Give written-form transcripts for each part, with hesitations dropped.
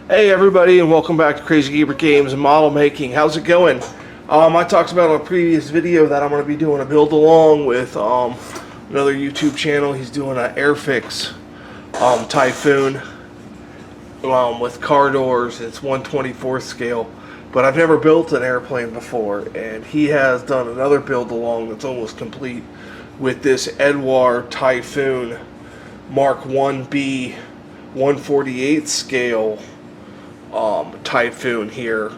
Hey everybody, and welcome back to Crazy Gamer Games and Model Making. How's it going? I talked about in a previous video that I'm going to be doing a build along with another YouTube channel. He's doing an Airfix Typhoon with car doors. It's 1/24 scale, but I've never built an airplane before, and he has done another build along that's almost complete with this Eduard Typhoon Mk 1/48 scale Typhoon here,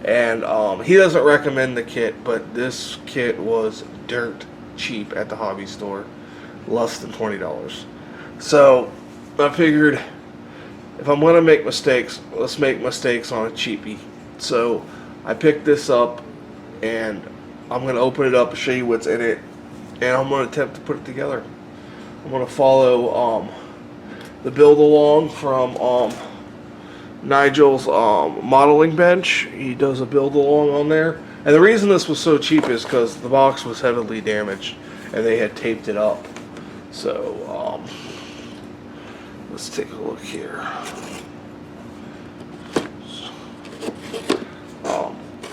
and he doesn't recommend the kit, but this kit was dirt cheap at the hobby store, less than $20. So I figured if I'm gonna make mistakes, let's make mistakes on a cheapie. So I picked this up, and I'm gonna open it up and show you what's in it, and I'm gonna attempt to put it together. I'm gonna follow the build along from Nigel's modeling bench. He does a build along on there, and the reason this was so cheap is because the box was heavily damaged and they had taped it up. So let's take a look here.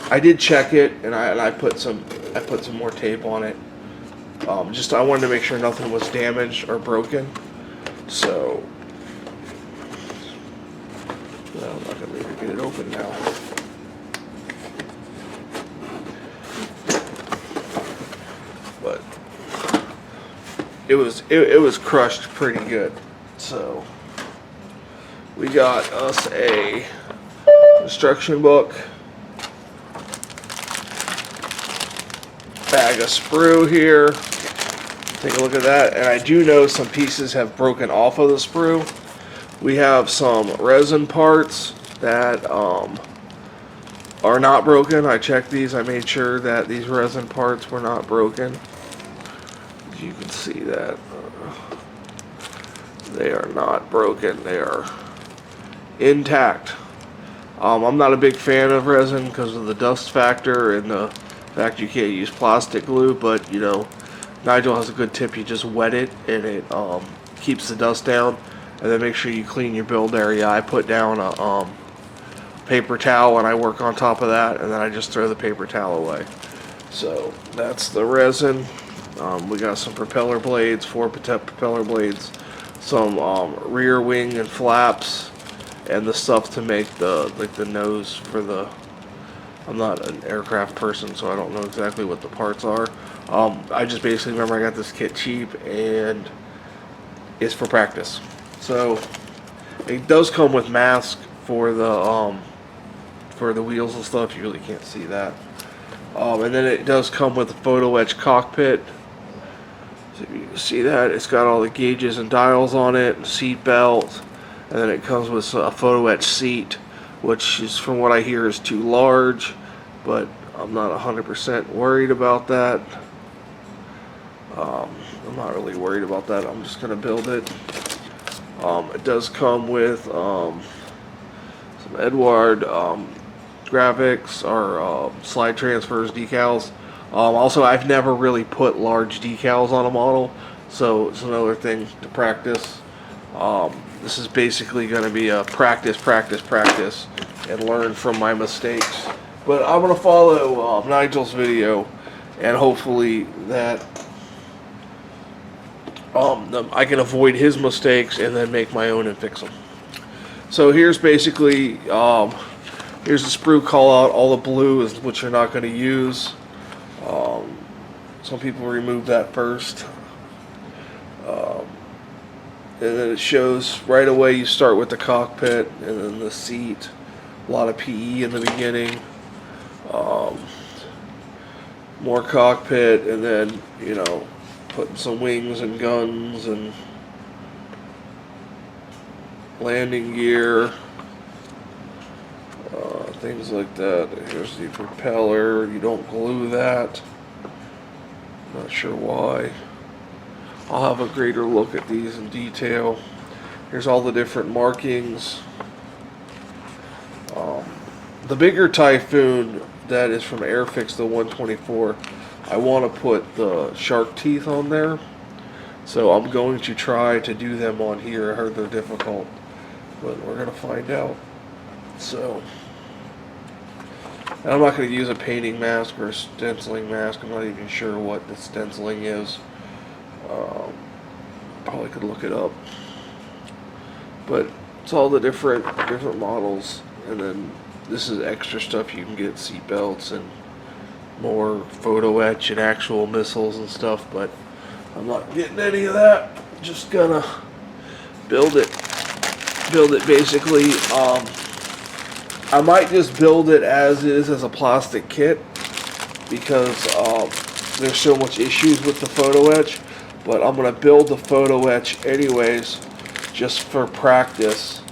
I did check it, and I put some more tape on it. Just I wanted to make sure nothing was damaged or broken. So I'm not going to be able to get it open now. But it was crushed pretty good. So we got us a instruction book, bag of sprue here. Take a look at that, and I do know some pieces have broken off of the sprue. We have some resin parts that are not broken. I checked these. I made sure that these resin parts were not broken. As you can see that they are not broken. They are intact. I'm not a big fan of resin because of the dust factor and the fact you can't use plastic glue, but you know, Nigel has a good tip. You just wet it and it keeps the dust down. And then make sure you clean your build area. I put down a paper towel and I work on top of that, and then I just throw the paper towel away. So that's the resin. We got some propeller blades, 4 propeller blades, some rear wing and flaps, and the stuff to make the nose for the. I'm not an aircraft person, so I don't know exactly what the parts are. I just basically remember I got this kit cheap, and it's for practice. So it does come with mask for the wheels and stuff. You really can't see that. And then it does come with a photo etch cockpit. So if you can see that, it's got all the gauges and dials on it, seat belt, and then it comes with a photo etch seat, which is, from what I hear, is too large, but I'm not 100% worried about that. I'm not really worried about that. I'm just gonna build it. It does come with some Eduard graphics or slide transfers decals. Also, I've never really put large decals on a model, so it's another thing to practice. This is basically going to be a practice, and learn from my mistakes. But I'm going to follow Nigel's video, and hopefully that I can avoid his mistakes and then make my own and fix them. So here's basically, here's the sprue call out. All the blue is what you're not going to use. Some people remove that first. And then it shows right away you start with the cockpit and then the seat. A lot of PE in the beginning. More cockpit, and then, you know, putting some wings and guns and landing gear, things like that. Here's the propeller. You don't glue that. Not sure why. I'll have a greater look at these in detail. Here's all the different markings. The bigger Typhoon that is from Airfix, the 1/24, I want to put the shark teeth on there. So I'm going to try to do them on here. I heard they're difficult, but we're going to find out. So, and I'm not going to use a painting mask or a stenciling mask. I'm not even sure what the stenciling is. Probably could look it up. But it's all the different models, and then this is extra stuff you can get: seat belts and more photo etch and actual missiles and stuff. But I'm not getting any of that. Just gonna build it. Build it basically. I might just build it as is as a plastic kit because there's so much issues with the photo etch. But I'm gonna build the photo etch anyways, just for practice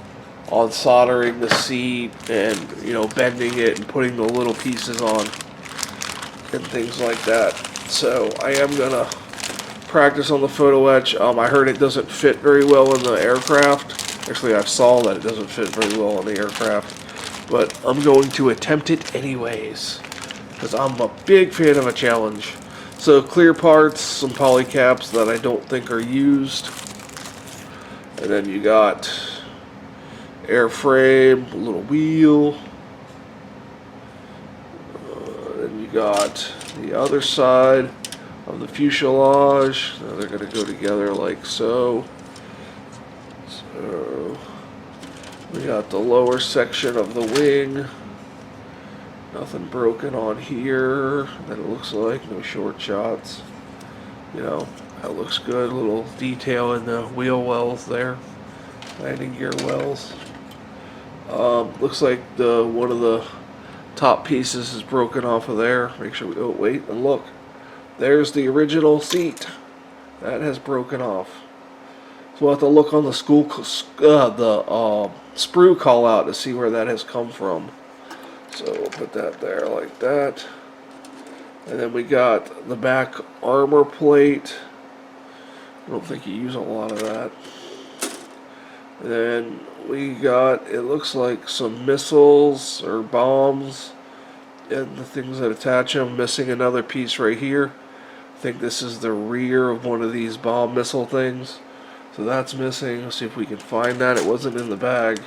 on soldering the seat and, you know, bending it and putting the little pieces on and things like that. So I am gonna practice on the photo etch. I heard it doesn't fit very well in the aircraft. Actually, I saw that it doesn't fit very well in the aircraft, but I'm going to attempt it anyways because I'm a big fan of a challenge. So clear parts, some poly caps that I don't think are used, and then you got airframe, a little wheel, then you got the other side of the fuselage. Now they're going to go together like so. So we got the lower section of the wing. Nothing broken on here that it looks like. No short shots. You know, that looks good. A little detail in the wheel wells there. Landing gear wells. Looks like one of the top pieces is broken off of there. Make sure we, oh wait, and look. There's the original seat. That has broken off. So we'll have to look on the Sprue call out to see where that has come from. So we'll put that there like that. And then we got the back armor plate. I don't think you use a lot of that. And then we got, it looks like some missiles or bombs and the things that attach them. Missing another piece right here. I think this is the rear of one of these bomb missile things. So that's missing. Let's see if we can find that. It wasn't in the bag.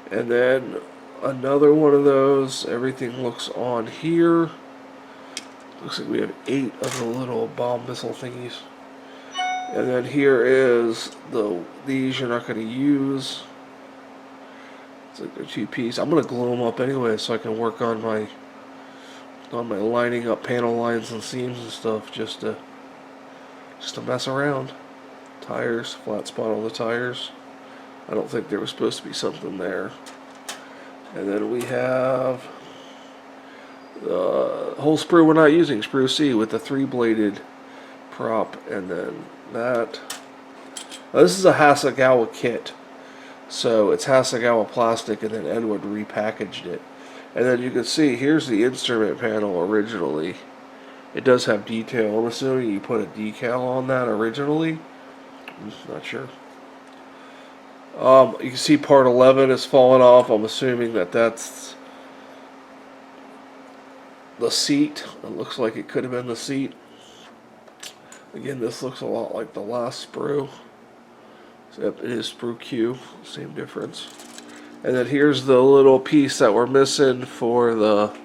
And then another one of those. Everything looks on here. Looks like we have 8 of the little bomb missile thingies. And then here is these you're not going to use. It's like they're 2-piece. I'm going to glue them up anyway so I can work on my lining up panel lines and seams and stuff just to mess around. Tires, flat spot on the tires. I don't think there was supposed to be something there. And then we have the whole sprue we're not using, Sprue C with the 3-bladed prop, and then that. Now, this is a Hasegawa kit, so it's Hasegawa plastic, and then Eduard repackaged it. And then you can see here's the instrument panel originally. It does have detail. I'm assuming you put a decal on that originally. I'm not sure. You can see part 11 is falling off. I'm assuming that's the seat. It looks like it could have been the seat. Again, this looks a lot like the last Sprue. Except it is Sprue Q. Same difference. And then here's the little piece that we're missing for the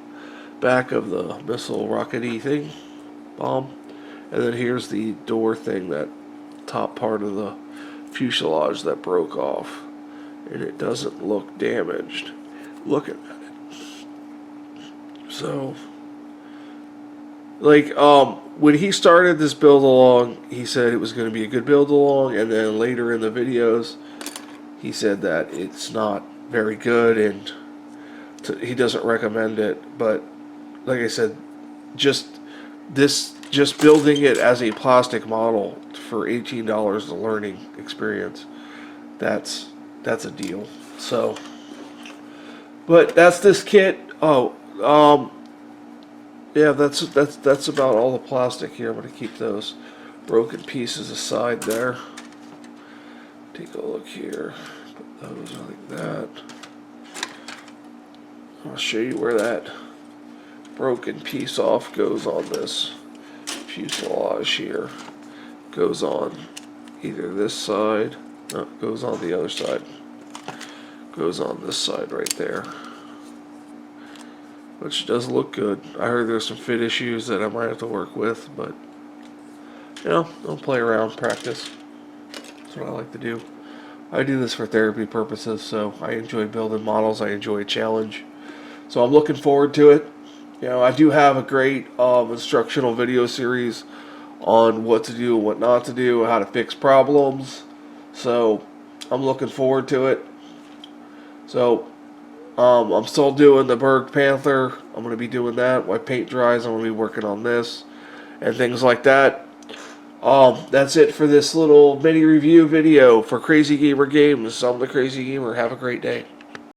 back of the missile rockety thing. Bomb. And then here's the door thing, that top part of the fuselage that broke off, and it doesn't look damaged looking at it. So like when he started this build along, he said it was going to be a good build along, and then later in the videos he said that it's not very good and he doesn't recommend it. But like I said, just building it as a plastic model for $18, the learning experience, that's a deal. So, but that's this kit. Yeah, that's about all the plastic here. I'm going to keep those broken pieces aside there. Take a look here. Put those like that. I'll show you where that broken piece off goes on this fuselage here. Goes on either this side, no, it goes on the other side. goes on this side right there, which does look good. I heard there's some fit issues that I might have to work with, but you know, I'll play around, practice. That's what I like to do. I do this for therapy purposes, so I enjoy building models. I enjoy a challenge. So I'm looking forward to it. You know, I do have a great instructional video series on what to do and what not to do, how to fix problems. So I'm looking forward to it. So I'm still doing the Berg Panther. I'm going to be doing that. While paint dries, I'm going to be working on this and things like that. That's it for this little mini review video for Crazy Gamer Games. I'm the Crazy Gamer. Have a great day.